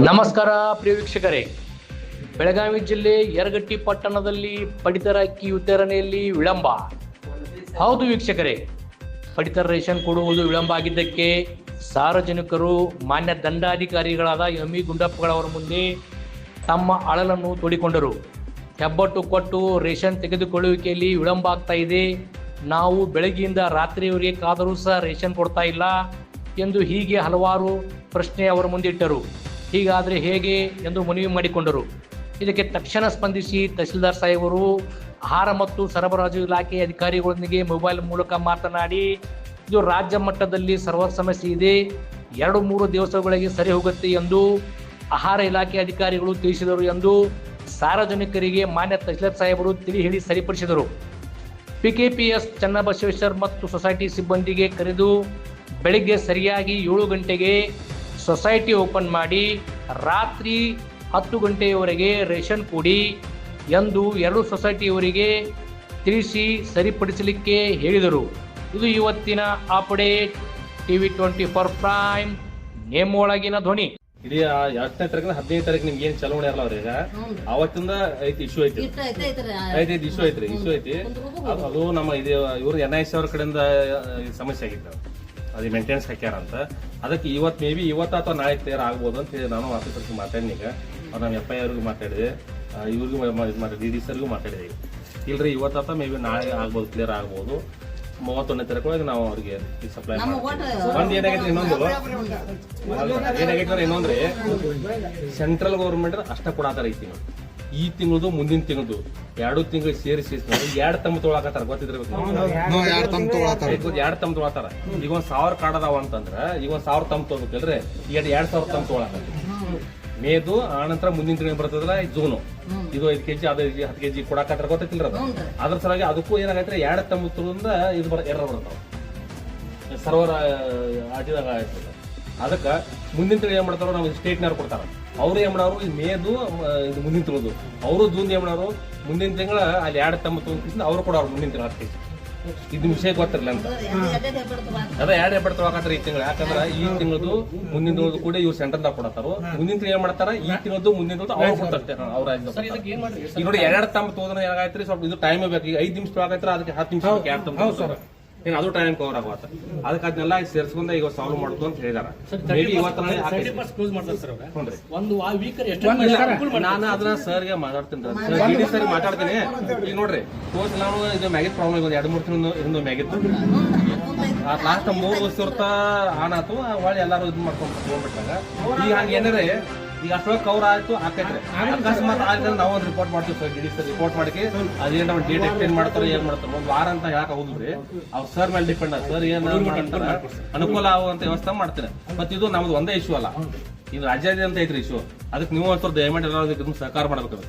ನಮಸ್ಕಾರ ಪ್ರಿಯ ವೀಕ್ಷಕರೇ, ಬೆಳಗಾವಿ ಜಿಲ್ಲೆ ಯರಗಟ್ಟಿ ಪಟ್ಟಣದಲ್ಲಿ ಪಡಿತರ ಅಕ್ಕಿ ವಿತರಣೆಯಲ್ಲಿ ವಿಳಂಬ. ಹೌದು ವೀಕ್ಷಕರೇ, ಪಡಿತರ ರೇಷನ್ ಕೊಡುವುದು ವಿಳಂಬ ಆಗಿದ್ದಕ್ಕೆ ಸಾರ್ವಜನಿಕರು ಮಾನ್ಯ ದಂಡಾಧಿಕಾರಿಗಳಾದ ಎಂ.ಇ. ಗುಂಡಪ್ಪಗಳವರ ಮುಂದೆ ತಮ್ಮ ಅಳಲನ್ನು ತೋಡಿಕೊಂಡರು. ಹೆಬ್ಬಟ್ಟು ಕೊಟ್ಟು ರೇಷನ್ ತೆಗೆದುಕೊಳ್ಳುವಿಕೆಯಲ್ಲಿ ವಿಳಂಬ ಆಗ್ತಾ ಇದೆ, ನಾವು ಬೆಳಗ್ಗೆಯಿಂದ ರಾತ್ರಿಯವರೆಗೆ ಕಾದರೂ ಸಹ ರೇಷನ್ ಕೊಡ್ತಾ ಇಲ್ಲ ಎಂದು ಹೀಗೆ ಹಲವಾರು ಪ್ರಶ್ನೆ ಅವರ ಮುಂದೆ ಇಟ್ಟರು. ಹೀಗಾದರೆ ಹೇಗೆ ಎಂದು ಮನವಿ ಮಾಡಿಕೊಂಡರು. ಇದಕ್ಕೆ ತಕ್ಷಣ ಸ್ಪಂದಿಸಿ ತಹಸೀಲ್ದಾರ್ ಸಾಹೇಬರು ಆಹಾರ ಮತ್ತು ಸರಬರಾಜು ಇಲಾಖೆ ಅಧಿಕಾರಿಗಳೊಂದಿಗೆ ಮೊಬೈಲ್ ಮೂಲಕ ಮಾತನಾಡಿ, ಇದು ರಾಜ್ಯ ಮಟ್ಟದಲ್ಲಿ ಸರ್ವರ್ ಸಮಸ್ಯೆ ಇದೆ, 2-3 ದಿವಸಗಳಿಗೆ ಸರಿ ಹೋಗುತ್ತೆ ಎಂದು ಆಹಾರ ಇಲಾಖೆ ಅಧಿಕಾರಿಗಳು ತಿಳಿಸಿದರು ಎಂದು ಸಾರ್ವಜನಿಕರಿಗೆ ಮಾನ್ಯ ತಹಸೀಲ್ದಾರ್ ಸಾಹೇಬರು ತಿಳಿ ಹೇಳಿ ಸರಿಪಡಿಸಿದರು. ಪಿಕೆಪಿಎಸ್ ಚನ್ನಬಸವೇಶ್ವರ್ ಮತ್ತು ಸೊಸೈಟಿ ಸಿಬ್ಬಂದಿಗೆ ಕರೆದು ಬೆಳಿಗ್ಗೆ ಸರಿಯಾಗಿ 7 ಗಂಟೆಗೆ ಸೊಸೈಟಿ ಓಪನ್ ಮಾಡಿ ರಾತ್ರಿ 10 ಗಂಟೆಯವರೆಗೆ ರೇಷನ್ ಕೊಡಿ ಎಂದು 2 ಸೊಸೈಟಿಯವರಿಗೆ ತಿಳಿಸಿ ಸರಿಪಡಿಸಲಿಕ್ಕೆ ಹೇಳಿದರು. ಇದು ಇವತ್ತಿನ ಅಪ್ಡೇಟ್. ಟಿವಿ 24 ಪ್ರೈಮ್ ನೇಮೊಳಗಿನ ಧ್ವನಿ. ಇಡೀ 8ನೇ ತಾರೀಕಿನ 15ನೇ ತಾರೀಕು ನಿಮ್ಗೆ ಏನ್ ಚಲೋ ಮಾಡ್ಯಾರಲ್ಲ ಅವ್ರೀಗ ಅವತ್ತಿಂದ ಐತಿ ಇಶ್ಯೂ ಐತಿ ಇಶ್ಯೂ ಐತಿ ಅದು ನಮ್ಮ ಇದು ಇವ್ರು NIC ಅವ್ರ ಕಡೆಯಿಂದ ಸಮಸ್ಯೆ ಆಗಿತ್ತು. ಅದು ಮೇಂಟೆನೆನ್ಸ್ ಹಾಕ್ಯಾರ ಅಂತ. ಅದಕ್ಕೆ ಇವತ್ತು ಮೇ ಬಿ ಇವತ್ತು ಅಥವಾ ನಾಳೆ ಕ್ಲಿಯರ್ ಆಗ್ಬೋದು ಅಂತ ಹೇಳಿ ನಾನು ಆಫೀಸರ್ಗೆ ಮಾತಾಡಿನಿ. ಈಗ ನಮ್ಮ FIR ಮಾತಾಡಿದೆ, ಇವ್ರಿಗೂ ಮಾತಾಡಿದೆ, DD ಸರ್ಗೂ ಮಾತಾಡಿದೆ. ಇಲ್ರಿ ಇವತ್ತು ಅಥವಾ ಮೇ ಬಿ ನಾಳೆ ಆಗ್ಬೋದು, ಕ್ಲಿಯರ್ ಆಗ್ಬೋದು. 31ನೇ ತಾರೀಕು ನಾವು ಅವ್ರಿಗೆ ಸಪ್ಲೈ ಒಂದು ಏನಾಗೈತೆ ಇನ್ನೊಂದ್ರಿ ಸೆಂಟ್ರಲ್ ಗೌರ್ಮೆಂಟ್ ಅಷ್ಟ ಕೊಡಾತಾರ ಈ ತಿಂಗಳದು ಮುಂದಿನ ತಿಂಗಳದು 2 ತಿಂಗಳಿಗೆ ಸೇರಿಸಿ 2 ತಮ್ಮ ತೊಗೊಳಕತ್ತಾರ. ಗೊತ್ತಿದ್ರಬೇಕು 2 ತಮ್ಮ ತೊಗೊಳತಾರ. ಈಗ 1000 ಕಾರ್ಡ್ ಅದಾವ ಅಂತಂದ್ರ ಈಗ 1000 ತಮ್ಮ ತೊಗೊಬೇಕಲ್ರಿ. ಈಗ 2000 ತಮ್ಮ ತೊಗೊಳಕತ್ತ ಮೇದು. ಆನಂತರ ಮುಂದಿನ ತಿಂಗಳು ಬರ್ತದಲ್ಲ ಜೂನು, ಇದು 5 kg ಅದು 10 kg ಕೊಡಾಕತ್ತಾರ. ಗೊತ್ತಿಲ್ರ ಅದು. ಅದ್ರ ಸಲುವಾಗಿ ಅದಕ್ಕೂ ಏನಾಗೈತ್ರಿ 2 ತಮ್ಮ ತೊಗೊಂಡ ಇದು ಎರರ್ ಬರ್ತಾವ, ಸರ್ವರ್ ಆಟಿದಾಗ ಆಗ್ತದೆ. ಅದಕ್ಕೆ ಮುಂದಿನ ತಿಂಗಳು ಏನ್ ಮಾಡ್ತಾರೋ ನಾವು ಸ್ಟೇಟ್ನವ್ರು ಕೊಡ್ತಾರ. ಅವ್ರು ಏನ್ ಮಾಡೋರು ಇದು ಮೇದು ಇದು ಮುಂದಿನ ತಿಂಗಳು, ಅವರು ಜೂನ್ ಏನ್ ಮಾಡೋರು ಮುಂದಿನ ತಿಂಗಳ ಅಲ್ಲಿ 2 ತಮ್ಮ ತೊಗೊಂಡ್ ಅವ್ರು ಕೊಡೋರು ಮುಂದಿನ ತಿಂಗಳ 10 kg. ಇದು ವಿಷಯ ಗೊತ್ತಿರಲಿಲ್ಲ ಅಂತ ಅದ 2 ಹೆಬ್ಬಟ್ಟು ತೊಗೊಳಕತ್ತಾರ ಈ ತಿಂಗಳು. ಯಾಕಂದ್ರ ಈ ತಿಂಗಳದು ಮುಂದಿನ ತಿಂಗಳದು ಕೂಡ ಇವ್ರು ಸೆಂಟರ್ದಾಗ ಕೊಡತಾರ. ಮುಂದಿನ ತಿಂಗಳು ಏನ್ ಮಾಡ್ತಾರ ಈ ತಿಂಗಳದು ಮುಂದಿನ ತಿಂಗಳು ಅವ್ರು ಕೊಡ್ತಾರೆ. ಅವ್ರ ಈಗ ನೋಡಿ 2 ತಮ್ಮ ತೊಗೊಂಡ್ರೆ ಏನಾಗೈತ್ರಿ, ಸ್ವಲ್ಪ ಇದು ಟೈಮ್ ಬೇಕು. ಈಗ 5 ನಿಮಿಷ ತೊಗೊಳಕೈತ್ರ ಅದಕ್ಕೆ 10 ನಿಮಿಷ 2 ತಮ್ಮ ಏನ್ ಅದು ಟೈಮ್ ಕವರ್ ಆಗುತ್ತ. ಅದಕ್ಕೆ ಅದನ್ನೆಲ್ಲ ಸೇರಿಸ್ಕೊಂಡ ಈಗ ಸಾಲ್ವ್ ಮಾಡುದು ಅಂತ ಹೇಳಿದಾರ. ನಾನು ಅದನ್ನ ಸರ್ಗೆ ಮಾತಾಡ್ತೀನಿ, DD ಸರ್ ಮಾತಾಡ್ತೀನಿ. ಈಗ ನೋಡ್ರಿ ಹೋದ್ ನಾವು ಇದು ಮ್ಯಾಗಿತ್ ಪ್ರಾಬ್ಲಮ್ ಈಗ 2-3 ತಿಂಗಳು ಹಿಂದೆ ಮ್ಯಾಗಿತ್ತು. ಲಾಸ್ಟ್ 3 ವರ್ಷ ಇರ್ತಾ ಆನಾತು ಹೊಳ್ಳಿ ಎಲ್ಲಾರು ಇದು ಮಾಡ್ಕೊಂಡ್ ತಗೊಂಡ್ಬಿಟ್ಟಾಗ ಈಗ ಹಂಗ ಏನಾರೆ ಈಗ ಅಷ್ಟೊಳಗೆ ಕವರ್ ಆಯ್ತು ಆಕೈತ್ರಿ. ಅಕಸ್ಮಾತ್ ಆದ್ರೆ ನಾವು ಒಂದು ರಿಪೋರ್ಟ್ ಮಾಡ್ತೀವಿ ಸರ್, DD ಸರ್ ರಿಪೋರ್ಟ್ ಮಾಡಿ ಅದೇನ ಡೇಟ್ ಎಕ್ಸ್ಟೆಂಡ್ ಮಾಡ್ತಾರೋ ಏನ್ ಮಾಡ್ತಾರೋ 1 ವಾರ ಅಂತ ಹೇಳಕ್ ಹೋಗುದ್ರಿ. ಅವ್ರು ಸರ್ ಮೇಲೆ ಡಿಪೆಂಡ್ ಆಗ ಸರ್ ಏನ್ ಮಾಡ್ತಾರ ಅನುಕೂಲ ಆಗುವಂತ ವ್ಯವಸ್ಥೆ ಮಾಡ್ತಾರೆ. ಮತ್ತೆ ಇದು ನಮ್ದು ಒಂದೇ ಇಶ್ಯೂ ಅಲ್ಲ, ಇದು ರಾಜ್ಯಾದ್ಯಂತ ಐತ್ರಿ ಇಶ್ಯೂ. ಅದಕ್ಕೆ ನೀವು ಒಂದು ಸ್ವಲ್ಪ ದಯಮಾಡಿ ಎಲ್ಲರೂ ಸಹಕಾರ ಮಾಡ್ಬೇಕು.